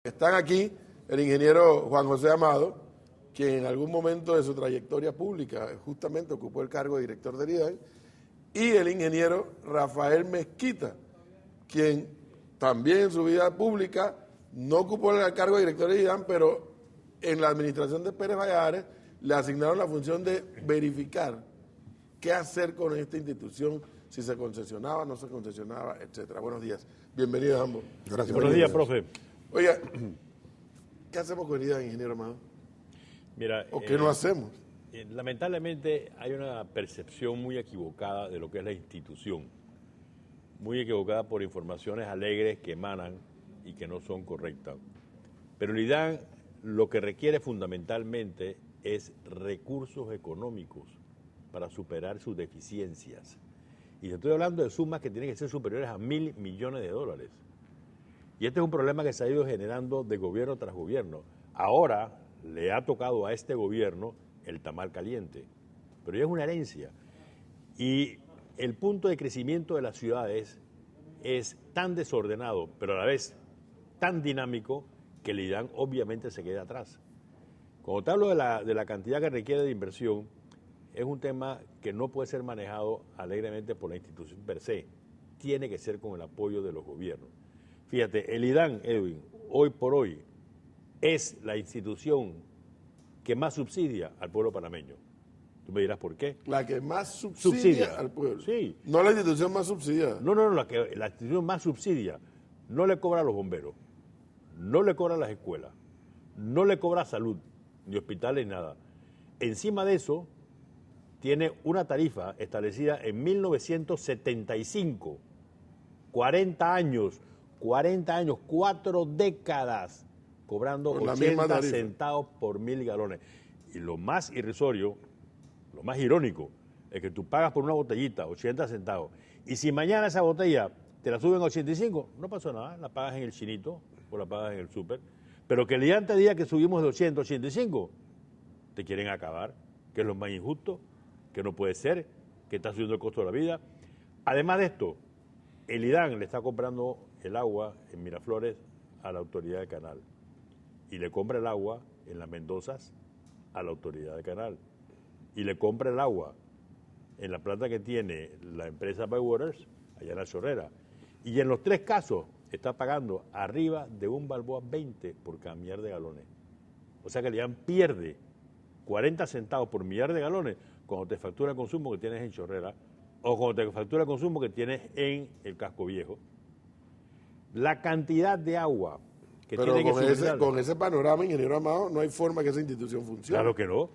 Están aquí el ingeniero Juan José Amado, quien en algún momento de su trayectoria pública justamente ocupó el cargo de director del IDAN, y el ingeniero Rafael Mezquita, quien también en su vida pública no ocupó el cargo de director del IDAN, pero en la administración de Pérez Valladares le asignaron la función de verificar qué hacer con esta institución, si se concesionaba, no se concesionaba, etcétera. Buenos días. Bienvenidos ambos. Gracias. Buenos días, profe. Oiga, ¿qué hacemos con el IDAN, ingeniero Amado? Mira, ¿O qué no hacemos? Lamentablemente hay una percepción muy equivocada de lo que es la institución, muy equivocada por informaciones alegres que emanan y que no son correctas. Pero el IDAN lo que requiere fundamentalmente es recursos económicos para superar sus deficiencias. Y estoy hablando de sumas que tienen que ser superiores a $1.000 millones. Y este es un problema que se ha ido generando de gobierno tras gobierno. Ahora le ha tocado a este gobierno el tamal caliente, pero ya es una herencia. Y el punto de crecimiento de las ciudades es tan desordenado, pero a la vez tan dinámico, que el IDAN obviamente se queda atrás. Cuando te hablo de la cantidad que requiere de inversión, es un tema que no puede ser manejado alegremente por la institución per se, tiene que ser con el apoyo de los gobiernos. Fíjate, el IDAN, Edwin, hoy por hoy, es la institución que más subsidia al pueblo panameño. Tú me dirás por qué. La que más subsidia al pueblo. Sí. No la institución más subsidiada. No, la institución más subsidia. No le cobra a los bomberos, no le cobra a las escuelas, no le cobra salud, ni hospitales, ni nada. Encima de eso, tiene una tarifa establecida en 1975, 40 años, 4 décadas, cobrando 80 centavos por 1.000 galones. Y lo más irrisorio, lo más irónico, es que tú pagas por una botellita 80 centavos, y si mañana esa botella te la suben a 85, no pasó nada, la pagas en el chinito o la pagas en el súper, pero que el día antes día que subimos de 80 a 85, te quieren acabar, que es lo más injusto, que no puede ser, que está subiendo el costo de la vida. Además de esto, el IDAN le está comprando el agua en Miraflores a la autoridad del canal, y le compra el agua en las Mendozas a la autoridad del canal, y le compra el agua en la planta que tiene la empresa Bywaters allá en la Chorrera, y en los 3 casos está pagando arriba de un balboa 20 por cada millar de galones. O sea que el IDAN pierde 40 centavos por millar de galones cuando te factura el consumo que tienes en Chorrera o cuando te factura el consumo que tienes en el Casco Viejo. La cantidad de agua que tiene que suministrar. Con ese panorama, ingeniero Amado, no hay forma que esa institución funcione. Claro que no.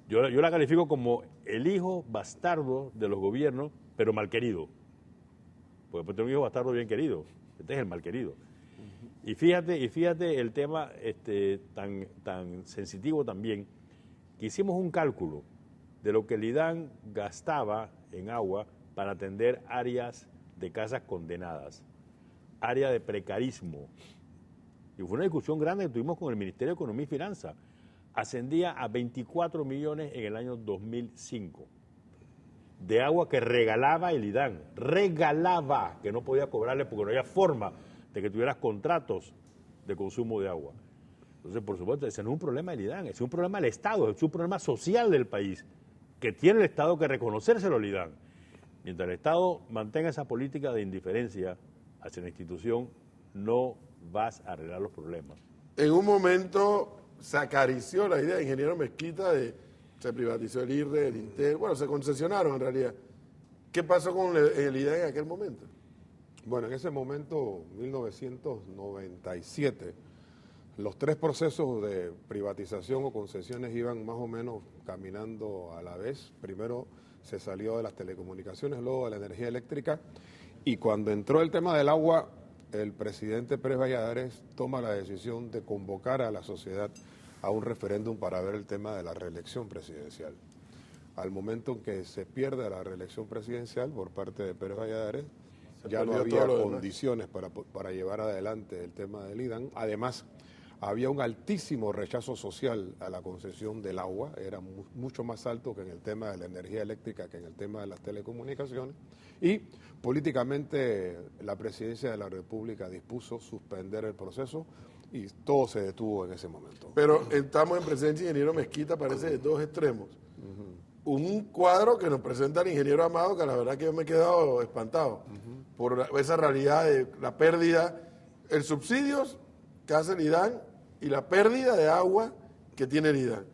Yo la califico como el hijo bastardo de los gobiernos, pero mal querido. Porque pues tengo un hijo bastardo bien querido. Este es el mal querido. Y fíjate el tema tan sensitivo también, que hicimos un cálculo de lo que el IDAN gastaba en agua para atender áreas de casas condenadas, área de precarismo. Y fue una discusión grande que tuvimos con el Ministerio de Economía y Finanzas. Ascendía a 24 millones en el año 2005 de agua que regalaba el IDAN. Regalaba, que no podía cobrarle porque no había forma de que tuvieras contratos de consumo de agua. Entonces, por supuesto, ese no es un problema del IDAN, ese es un problema del Estado, es un problema social del país, que tiene el Estado que reconocérselo al IDAN. Mientras el Estado mantenga esa política de indiferencia hacia la institución, no vas a arreglar los problemas. En un momento se acarició la idea de ingeniero Mezquita se privatizó el IRRE, el Intel, bueno, se concesionaron en realidad. ¿Qué pasó con el IDAN en aquel momento? Bueno, en ese momento, 1997, los 3 procesos de privatización o concesiones iban más o menos caminando a la vez. Primero se salió de las telecomunicaciones, luego de la energía eléctrica, y cuando entró el tema del agua, el presidente Pérez Valladares toma la decisión de convocar a la sociedad a un referéndum para ver el tema de la reelección presidencial. Al momento en que se pierde la reelección presidencial por parte de Pérez Valladares, ya no había condiciones para llevar adelante el tema del IDAN. Además, había un altísimo rechazo social a la concesión del agua, era mucho más alto que en el tema de la energía eléctrica, que en el tema de las telecomunicaciones, y políticamente la Presidencia de la República dispuso suspender el proceso y todo se detuvo en ese momento. Pero estamos en presencia de ingeniero Mezquita, parece de dos extremos. Un cuadro que nos presenta el ingeniero Amado, que la verdad que yo me he quedado espantado por esa realidad de la pérdida, el subsidios que hace el IDAN y la pérdida de agua que tiene el IDAN.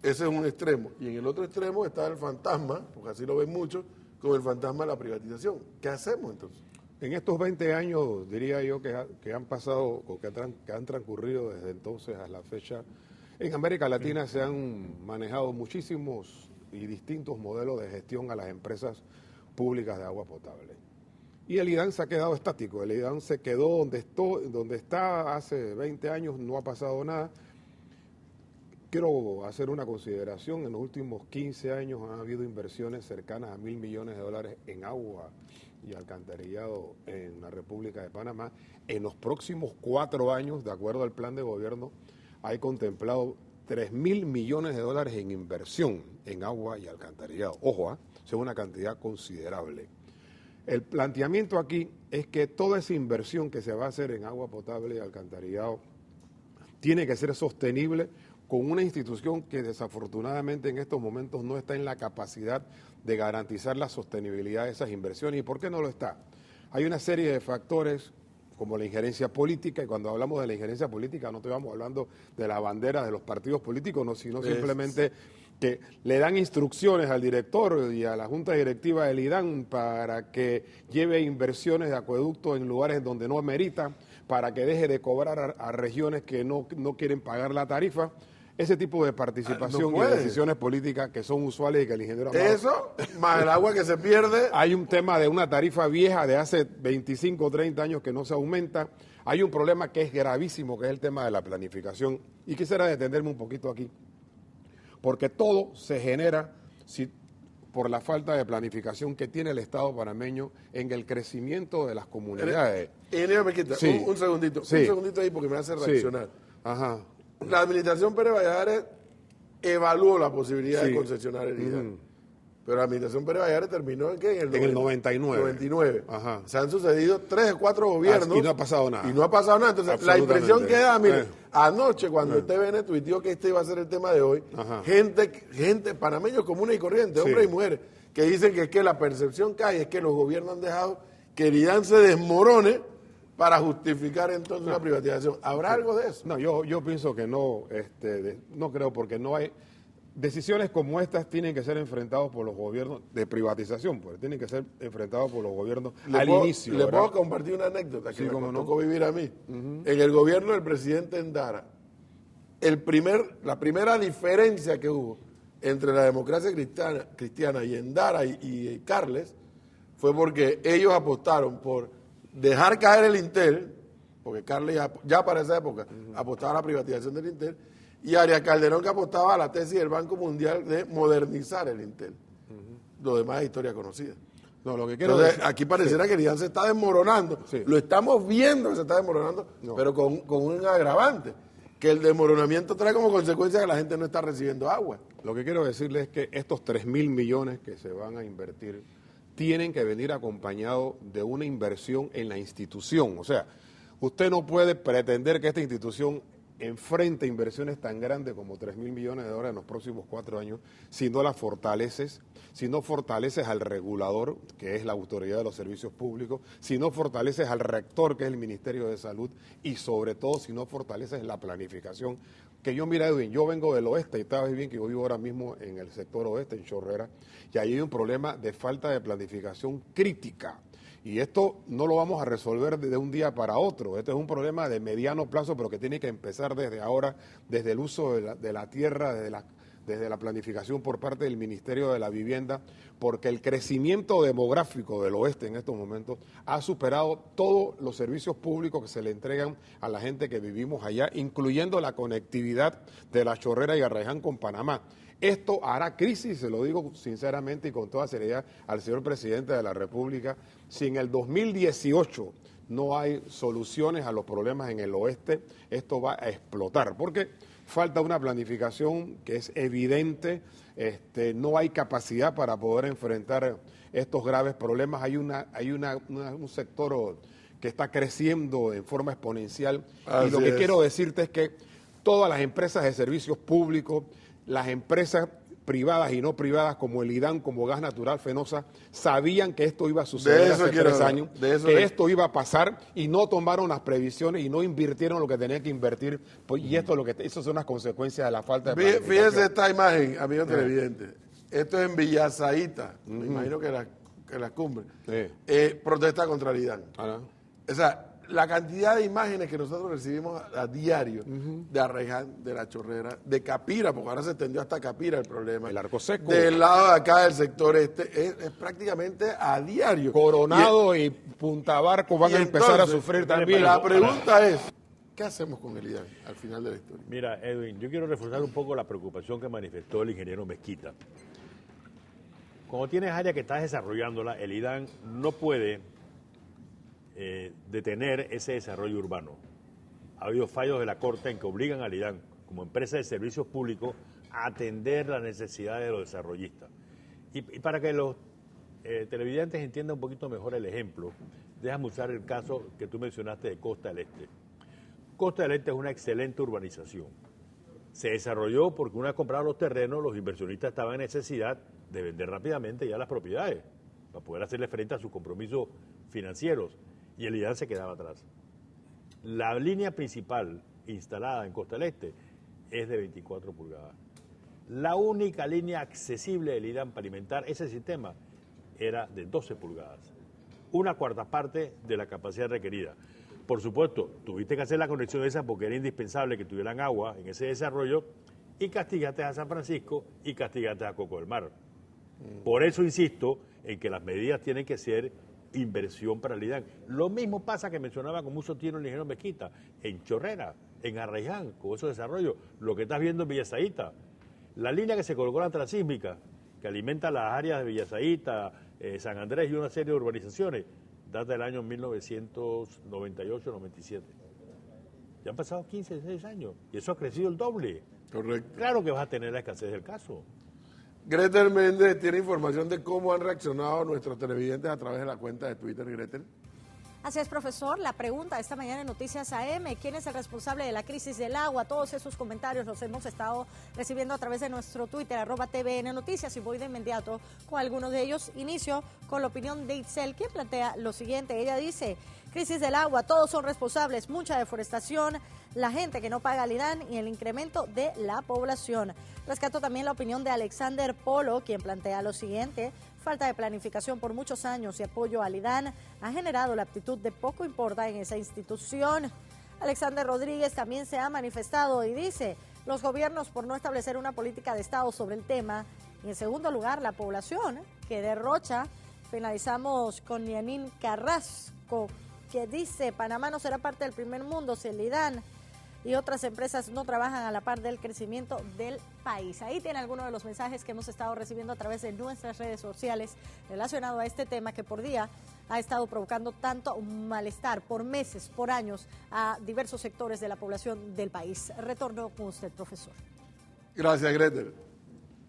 Ese es un extremo. Y en el otro extremo está el fantasma, porque así lo ven muchos, con el fantasma de la privatización. ¿Qué hacemos entonces? En estos 20 años, diría yo, que han pasado o que han transcurrido desde entonces a la fecha, en América Latina se han manejado muchísimos y distintos modelos de gestión a las empresas públicas de agua potable. Y el IDAN se ha quedado estático, el IDAN se quedó donde está hace 20 años, no ha pasado nada. Quiero hacer una consideración, en los últimos 15 años han habido inversiones cercanas a $1.000 millones en agua y alcantarillado en la República de Panamá. En los próximos 4 años, de acuerdo al plan de gobierno, hay contemplado $3.000 millones en inversión en agua y alcantarillado. Ojo, es una cantidad considerable. El planteamiento aquí es que toda esa inversión que se va a hacer en agua potable y alcantarillado tiene que ser sostenible con una institución que desafortunadamente en estos momentos no está en la capacidad de garantizar la sostenibilidad de esas inversiones. ¿Y por qué no lo está? Hay una serie de factores como la injerencia política, y cuando hablamos de la injerencia política no estamos hablando de la bandera de los partidos políticos, no, sino simplemente que le dan instrucciones al director y a la junta directiva del IDAN para que lleve inversiones de acueducto en lugares donde no amerita, para que deje de cobrar a regiones que no quieren pagar la tarifa. Ese tipo de participación y decisiones políticas que son usuales y que el ingeniero Amado... Eso, más el agua que se pierde. Hay un tema de una tarifa vieja de hace 25 o 30 años que no se aumenta. Hay un problema que es gravísimo, que es el tema de la planificación. Y quisiera detenerme un poquito aquí, porque todo se genera por la falta de planificación que tiene el Estado panameño en el crecimiento de las comunidades. Ingeniero Mezquita, Sí. un segundito. Sí. Un segundito ahí porque me hace reaccionar. Sí. Ajá. La administración Pérez Valladares evaluó la posibilidad de Sí. concesionar el IDAN. Pero la administración Pérez Valladares terminó en ¿qué? En el 99. 99. Ajá. Se han sucedido 3 o 4 gobiernos. Y no ha pasado nada. Y no ha pasado nada. Entonces, la Absolutamente. impresión que da, mire, anoche cuando TVN tuiteó que este iba a ser el tema de hoy, Ajá. gente, panameños comunes y corrientes, Sí. hombres y mujeres, que dicen que es que la percepción que hay es que los gobiernos han dejado que el IDAN se desmorone para justificar entonces una privatización. ¿Habrá algo de eso? No, yo pienso que no, no creo, porque no hay... Decisiones como estas tienen que ser enfrentadas por los gobiernos de privatización, pues tienen que ser enfrentados por los gobiernos al inicio. Le ¿verdad? puedo compartir una anécdota que Sí, me cómo no. tocó vivir a mí. En el gobierno del presidente Endara, la primera diferencia que hubo entre la democracia cristiana y Endara y Carles fue porque ellos apostaron por dejar caer el Intel, porque Carles ya para esa época apostaba a la privatización del Intel, y Arias Calderón que apostaba a la tesis del Banco Mundial de modernizar el Intel. Lo demás es historia conocida. No, lo que quiero Entonces, decir... aquí pareciera que el IDAN se está desmoronando. Sí. Lo estamos viendo que se está desmoronando, pero con un agravante, que el desmoronamiento trae como consecuencia que la gente no está recibiendo agua. Lo que quiero decirles es que estos 3.000 millones que se van a invertir tienen que venir acompañados de una inversión en la institución. O sea, usted no puede pretender que esta institución enfrente inversiones tan grandes como 3.000 millones de dólares en los próximos 4 años si no las fortaleces, si no fortaleces al regulador, que es la autoridad de los servicios públicos, si no fortaleces al rector, que es el Ministerio de Salud, y sobre todo si no fortaleces la planificación. Que yo, mira, Edwin, yo vengo del oeste y sabes bien que yo vivo ahora mismo en el sector oeste, en Chorrera, y ahí hay un problema de falta de planificación crítica. Y esto no lo vamos a resolver de un día para otro. Este es un problema de mediano plazo, pero que tiene que empezar desde ahora, desde el uso de la tierra, desde la planificación por parte del Ministerio de la Vivienda, porque el crecimiento demográfico del oeste en estos momentos ha superado todos los servicios públicos que se le entregan a la gente que vivimos allá, incluyendo la conectividad de La Chorrera y Arraiján con Panamá. Esto hará crisis, se lo digo sinceramente y con toda seriedad al señor presidente de la República, si en el 2018 no hay soluciones a los problemas en el oeste, esto va a explotar, porque falta una planificación que es evidente, no hay capacidad para poder enfrentar estos graves problemas. Hay un sector que está creciendo en forma exponencial. Así y lo que es. quiero decirte es que todas las empresas de servicios públicos, las empresas privadas y no privadas como el IDAN, como Gas Natural Fenosa, sabían que esto iba a De suceder eso hace quiero 3 hablar, años, de eso que de- esto iba a pasar y no tomaron las previsiones y no invirtieron lo que tenían que invertir. Pues, y esto es lo que eso son las consecuencias de la falta de planificación. Fíjense esta imagen, amigos televidentes. Esto es en Villasaíta, me imagino que la cumbre. Sí. Protesta contra el IDAN. Ah, O sea, la cantidad de imágenes que nosotros recibimos a diario de Arraiján, de La Chorrera, de Capira, porque ahora se extendió hasta Capira el problema. El Arco Seco. Del lado de acá del sector este, es prácticamente a diario. Coronado y Punta Barco van y a empezar entonces, a sufrir también. La pregunta es, ¿qué hacemos con el IDAN al final de la historia? Mira, Edwin, yo quiero reforzar un poco la preocupación que manifestó el ingeniero Mezquita. Cuando tienes área que estás desarrollándola, el IDAN no puede detener ese desarrollo urbano. Ha habido fallos de la Corte en que obligan al IDAN, como empresa de servicios públicos, a atender las necesidades de los desarrollistas. Y para que los televidentes entiendan un poquito mejor el ejemplo, déjame usar el caso que tú mencionaste de Costa del Este. Costa del Este es una excelente urbanización. Se desarrolló porque una vez compraron los terrenos, los inversionistas estaban en necesidad de vender rápidamente ya las propiedades para poder hacerle frente a sus compromisos financieros, y el IDAN se quedaba atrás. La línea principal instalada en Costa del Este es de 24 pulgadas. La única línea accesible del IDAN para alimentar ese sistema era de 12 pulgadas, una cuarta parte de la capacidad requerida. Por supuesto, tuviste que hacer la conexión esa porque era indispensable que tuvieran agua en ese desarrollo, y castigaste a San Francisco y castigaste a Coco del Mar. Por eso insisto en que las medidas tienen que ser inversión para el IDAN. Lo mismo pasa que mencionaba con mucho tino el ingeniero Mezquita, en Chorrera, en Arraiján, con esos desarrollos. Lo que estás viendo en Villasaíta, la línea que se colocó en la transísmica, que alimenta las áreas de Villasaíta, San Andrés y una serie de urbanizaciones, data del año 1998-97. Ya han pasado 15, 16 años y eso ha crecido el doble. Correcto. Claro que vas a tener la escasez del caso. Gretel Méndez tiene información de cómo han reaccionado nuestros televidentes a través de la cuenta de Twitter, Gretel. Así es, profesor. La pregunta esta mañana en Noticias AM, ¿quién es el responsable de la crisis del agua? Todos esos comentarios los hemos estado recibiendo a través de nuestro Twitter, @TVN Noticias, y voy de inmediato con algunos de ellos. Inicio con la opinión de Itzel, quien plantea lo siguiente. Ella dice, crisis del agua, todos son responsables, mucha deforestación, la gente que no paga al IDAN y el incremento de la población. Rescato también la opinión de Alexander Polo, quien plantea lo siguiente. Falta de planificación por muchos años y apoyo al IDAN ha generado la actitud de poco importa en esa institución. Alexander Rodríguez también se ha manifestado y dice, los gobiernos por no establecer una política de Estado sobre el tema. Y en segundo lugar, la población que derrocha. Finalizamos con Yanin Carrasco, que dice, Panamá no será parte del primer mundo si el IDAN y otras empresas no trabajan a la par del crecimiento del país. Ahí tiene algunos de los mensajes que hemos estado recibiendo a través de nuestras redes sociales relacionado a este tema que por día ha estado provocando tanto malestar por meses, por años, a diversos sectores de la población del país. Retorno con usted, profesor. Gracias, Gretel.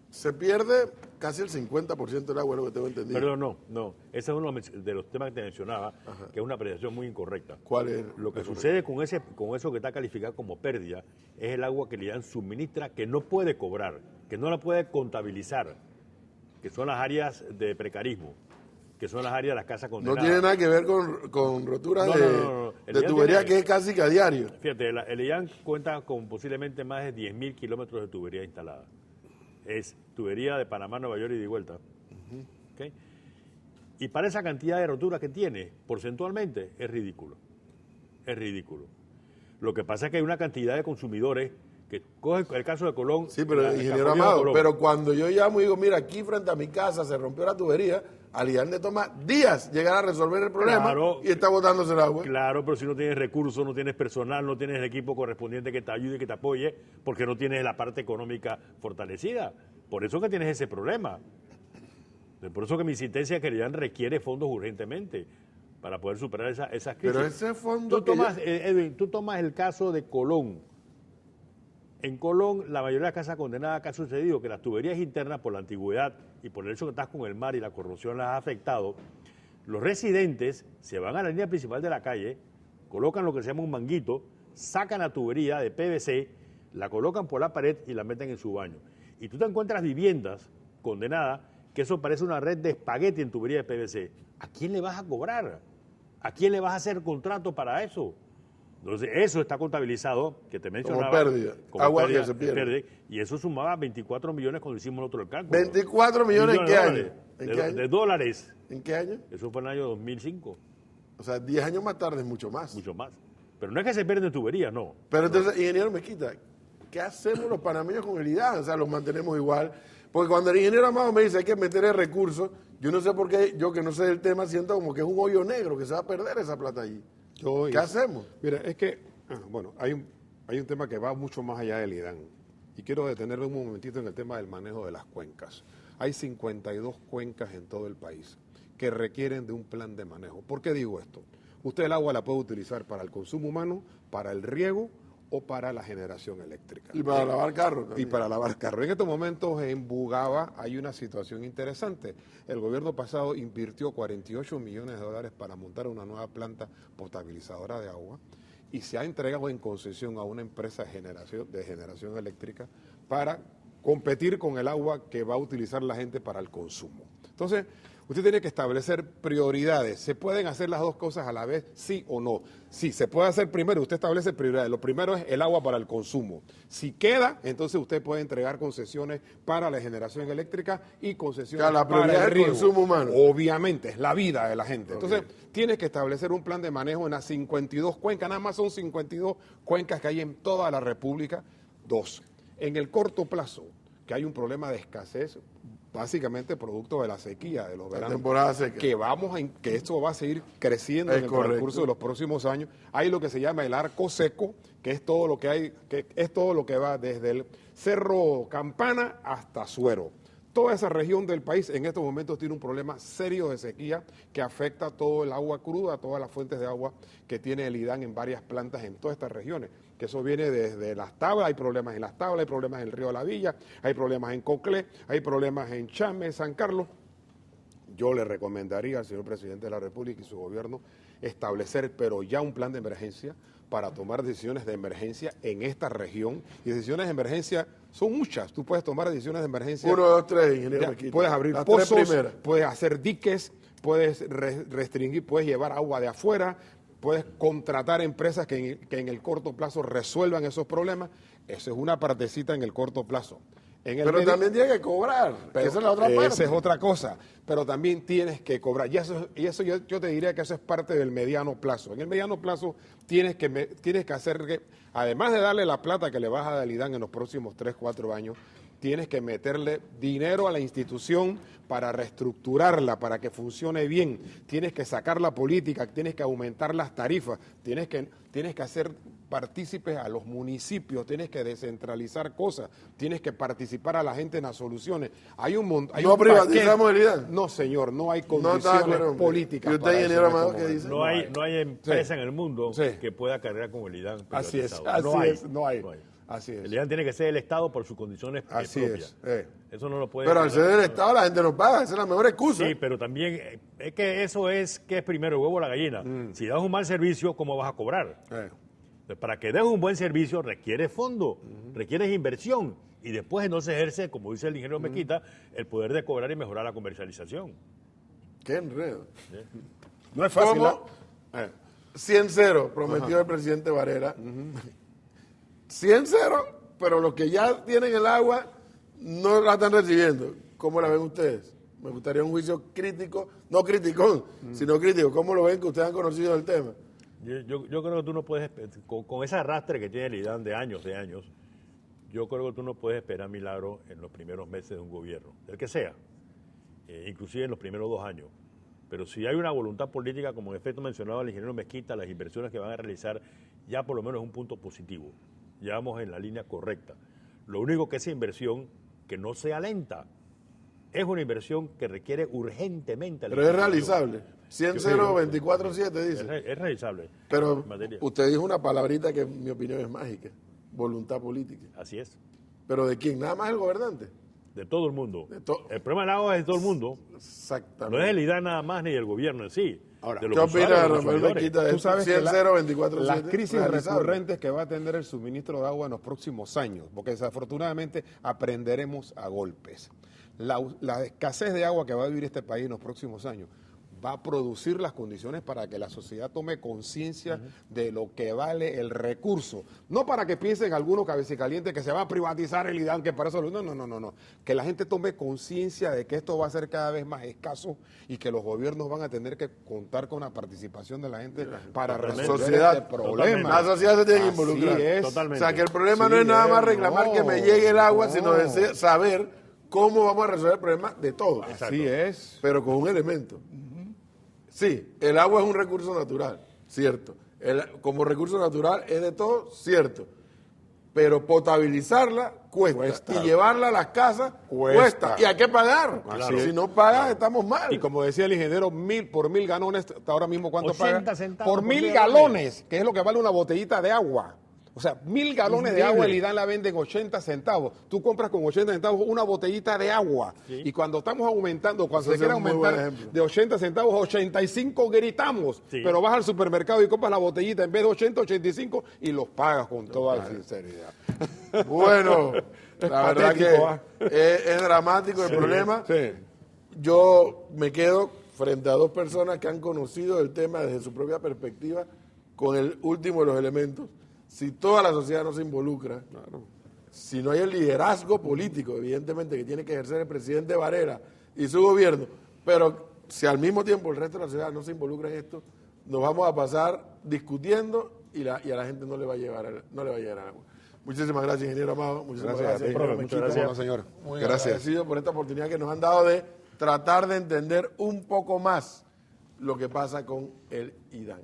Se pierde casi el 50% del agua, es lo que tengo entendido. Perdón, no. Ese es uno de los temas que te mencionaba, que es una apreciación muy incorrecta. ¿Cuál es? Lo que sucede con eso que está calificado como pérdida es el agua que el IDAN suministra, que no puede cobrar, que no la puede contabilizar, que son las áreas de precarismo, que son las áreas de las casas No condenadas. tiene nada que ver con roturas No, no. El de IDAN tubería, tiene- que es casi que a diario. Fíjate, el IDAN cuenta con posiblemente más de 10.000 kilómetros de tubería instalada. Es tubería de Panamá, Nueva York y de vuelta. ¿Okay? Y para esa cantidad de roturas que tiene, porcentualmente, es ridículo. Es ridículo. Lo que pasa es que hay una cantidad de consumidores que cogen el caso de Colón. Sí, pero el ingeniero Capotillo de Amado, Colón. pero cuando yo llamo y digo, mira, aquí frente a mi casa se rompió la tubería, al IDAN le toma días llegar a resolver el problema Claro. y está botándose el agua. Claro, pero si no tienes recursos, no tienes personal, no tienes el equipo correspondiente que te ayude y que te apoye, porque no tienes la parte económica fortalecida. Por eso que tienes ese problema. Por eso que mi insistencia es que el IDAN requiere fondos urgentemente para poder superar esas crisis. Pero ese fondo Tú que tomas, Edwin, tú tomas el caso de Colón. En Colón, la mayoría de las casas condenadas que ha sucedido, que las tuberías internas, por la antigüedad y por el hecho que estás con el mar y la corrosión las ha afectado, Los residentes se van a la línea principal de la calle, colocan lo que se llama un manguito, sacan la tubería de PVC, la colocan por la pared y la meten en su baño. Y tú te encuentras viviendas condenadas que eso parece una red de espagueti en tubería de PVC. ¿A quién le vas a cobrar? ¿A quién le vas a hacer contrato para eso? Entonces, eso está contabilizado, que te mencionaba. Como pérdida. Agua que se pierde. Y eso sumaba 24 millones cuando hicimos nosotros el cálculo. 24 millones ¿en qué año? De dólares. ¿En qué año? Eso fue en el año 2005. O sea, 10 años más tarde es mucho más. Mucho más. Pero no es que se pierden tuberías, no. Pero entonces, ingeniero Mezquita, ¿qué hacemos los panameños con el IDAN? O sea, los mantenemos igual. Porque cuando el ingeniero Amado me dice hay que meter el recurso, yo no sé por qué, yo que no sé del tema, siento como que es un hoyo negro, que se va a perder esa plata allí. ¿Qué hacemos? Mira, es que, bueno, hay un tema que va mucho más allá del IDAN. Y quiero detenerme un momentito en el tema del manejo de las cuencas. Hay 52 cuencas en todo el país que requieren de un plan de manejo. ¿Por qué digo esto? Usted el agua la puede utilizar para el consumo humano, para el riego o para la generación eléctrica. Y para lavar carros también. Y para lavar carros. En estos momentos en Bugaba hay una situación interesante. El gobierno pasado invirtió 48 millones de dólares para montar una nueva planta potabilizadora de agua y se ha entregado en concesión a una empresa de generación eléctrica para competir con el agua que va a utilizar la gente para el consumo. Entonces, usted tiene que establecer prioridades. ¿Se pueden hacer las dos cosas a la vez? ¿Sí o no? Sí, se puede hacer primero. Usted establece prioridades. Lo primero es el agua para el consumo. Si queda, entonces usted puede entregar concesiones para la generación eléctrica y concesiones para el riego. Consumo humano. Obviamente, es la vida de la gente. Entonces, tiene que establecer un plan de manejo en las 52 cuencas. Nada más son 52 cuencas que hay en toda la República. 2. En el corto plazo, que hay un problema de escasez, básicamente producto de la sequía de los veranos, temporada seca, que esto va a seguir creciendo en el transcurso de los próximos años. Hay lo que se llama el arco seco, que es todo lo que hay, que es todo lo que va desde el Cerro Campana hasta Suero. Toda esa región del país en estos momentos tiene un problema serio de sequía que afecta todo el agua cruda, todas las fuentes de agua que tiene el IDAN en varias plantas en todas estas regiones. Que eso viene desde Las Tablas, hay problemas en Las Tablas, hay problemas en el río de la Villa, hay problemas en Coclé, hay problemas en Chame, San Carlos. Yo le recomendaría al señor presidente de la República y su gobierno establecer, pero ya un plan de emergencia para tomar decisiones de emergencia en esta región. Y decisiones de emergencia son muchas. Tú puedes tomar decisiones de emergencia. 1, 2, 3, ingeniero Mezquita. Puedes abrir pozos, puedes hacer diques, puedes restringir, puedes llevar agua de afuera, puedes contratar empresas que en el corto plazo resuelvan esos problemas. Eso es una partecita en el corto plazo. Pero también tienes que cobrar, esa es la otra parte. Esa es otra cosa, pero también tienes que cobrar. Y eso yo te diría que eso es parte del mediano plazo. En el mediano plazo tienes que hacer que, además de darle la plata que le vas a dar al IDAN en los próximos 3, 4 años, tienes que meterle dinero a la institución para reestructurarla, para que funcione bien. Tienes que sacar la política, tienes que aumentar las tarifas, tienes que hacer partícipes a los municipios, tienes que descentralizar cosas, tienes que participar a la gente en las soluciones. ¿No privatizamos el IDAN? No, señor, no hay condiciones políticas. ¿Y usted, ingeniero Amado, qué dice? No hay empresa en el mundo que pueda cargar con el IDAN. Así es, no hay. Así es. El IDAN tiene que ser el Estado por sus condiciones propias. Eso no lo puede. Pero al ser el Estado la gente no paga, esa es la mejor excusa. Sí, pero también es que eso es que es primero el huevo o la gallina. Si das un mal servicio, ¿cómo vas a cobrar? Para que des un buen servicio requiere fondo, requiere inversión y después entonces ejerce, como dice el ingeniero Mezquita, el poder de cobrar y mejorar la comercialización. Qué enredo. No es fácil. 100-0 prometió el presidente Varela. 100-0, pero los que ya tienen el agua no la están recibiendo. ¿Cómo la ven ustedes? Me gustaría un juicio crítico, no criticón, sino crítico. ¿Cómo lo ven que ustedes han conocido el tema? Yo creo que tú no puedes, con ese arrastre que tiene el IDAN de años, yo creo que tú no puedes esperar milagro en los primeros meses de un gobierno, del que sea, inclusive en los primeros 2 años. Pero si hay una voluntad política, como en efecto mencionaba el ingeniero Mezquita, las inversiones que van a realizar ya por lo menos es un punto positivo. Ya vamos en la línea correcta. Lo único que esa inversión, que no sea lenta, es una inversión que requiere urgentemente. Pero es realizable. 100-0, 24-7 dice. Es realizable. Pero usted dijo una palabrita que en mi opinión es mágica. Voluntad política. Así es. ¿Pero de quién? ¿Nada más el gobernante? De todo el mundo. todo. El problema del agua es de todo el mundo. Exactamente. No es el IDAN nada más ni el gobierno en sí. Ahora, de los ¿Qué usuarios, opina de los Rafael consumidores. Mezquita de Tú esto? sabes que 100-0-24-7 las crisis realizable. recurrentes que va a tener el suministro de agua en los próximos años, porque desafortunadamente aprenderemos a golpes. La escasez de agua que va a vivir este país en los próximos años va a producir las condiciones para que la sociedad tome conciencia de lo que vale el recurso. No para que piensen algunos cabecicalientes que se va a privatizar el IDAN, que para eso... No. Que la gente tome conciencia de que esto va a ser cada vez más escaso y que los gobiernos van a tener que contar con la participación de la gente para resolver sociedad, este problema. La sociedad se tiene que Así involucrar. es. Totalmente. O sea, que el problema Sí no es nada más es, reclamar no, que me llegue el agua, no. sino saber cómo vamos a resolver el problema de todos. Así es. Pero con un elemento. Sí, el agua es un recurso natural, cierto. Como recurso natural es de todo, cierto. Pero potabilizarla cuesta. Y llevarla a las casas cuesta. Y hay que pagar. Así Si es. no pagas, estamos mal. Y como decía el ingeniero, por 1000 galones, hasta ahora mismo, ¿cuánto 80 paga? centavos Por por 1000 1000 galones, que es lo que vale una botellita de agua. O sea, 1000 galones de agua el IDAN la venden 80 centavos. Tú compras con 80 centavos una botellita de agua. Sí. Y cuando estamos aumentando, cuando Eso se quiere es un muy buen aumentar ejemplo. de 80 centavos a 85, gritamos. Sí. Pero vas al supermercado y compras la botellita en vez de 80, 85 y los pagas con toda sinceridad. Bueno, la verdad patético, que es dramático el problema. Sí. Yo me quedo frente a dos personas que han conocido el tema desde su propia perspectiva con el último de los elementos. Si toda la sociedad no se involucra, si no hay el liderazgo político, evidentemente, que tiene que ejercer el presidente Varela y su gobierno, pero si al mismo tiempo el resto de la sociedad no se involucra en esto, nos vamos a pasar discutiendo y a la gente no le va a llegar el agua. Muchísimas gracias, ingeniero Amado. Muchísimas gracias, a ti, ingeniero muchas Mezquita. gracias. Bueno, señor. Muy Gracias. agradecido por esta oportunidad que nos han dado de tratar de entender un poco más lo que pasa con el IDAN.